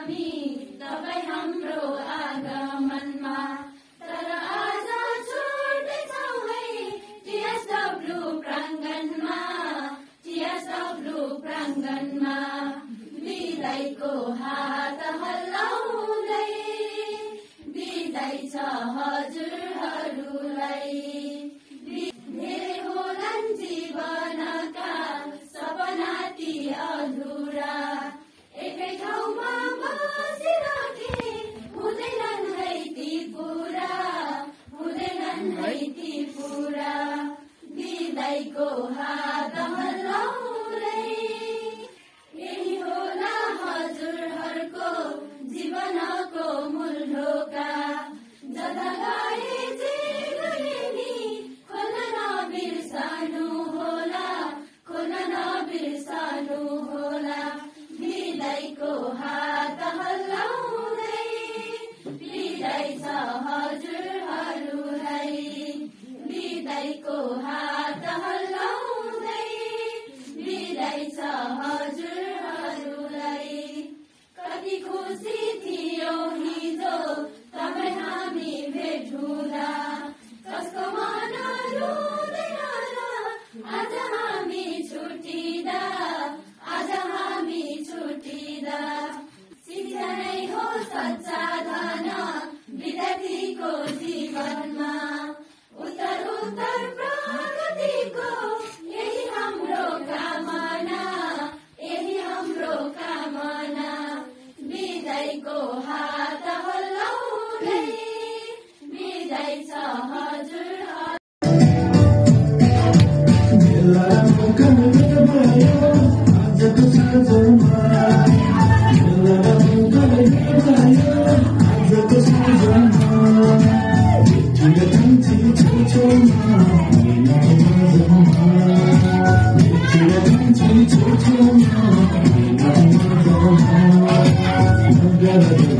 हामी तपाईँ हाम्रो आगमनमा तर आज छुट्दैछौँ है टिएसडब्ल्यू प्राङ्गणमा विदाईको हात हल्लाउँदै विदाई छ हजुरहरूलाई धेरै होलान् जीवनका सपना ती अधुरा एकै ठाउँमा बसिराखे हुँदैनन् है ती पुरा विदाईको हात हल्लाउँदै यही होला हजुरहरूको जीवनको मूल ढोका जता गए जे गए नि खोल्न नबिर्सनु होला विदाईको हात हल्लाउँदै विदाई छ हजुरहरूलाई विदाईको हात हल्लाउँदै विदाई छ हजुरहरूलाई कति खुसी थियो हिजो तपाईँ हामी भेट हुँदा कसको मन रुँदैन र आज हामी छुटिँदा शिक्षा नै हो सच्चा धन विद्यार्थीको जीवनमा उत्तर प्रगतिको यही हाम्रो कामना विदाईको हात हल्लाउँदै विदाई छ Together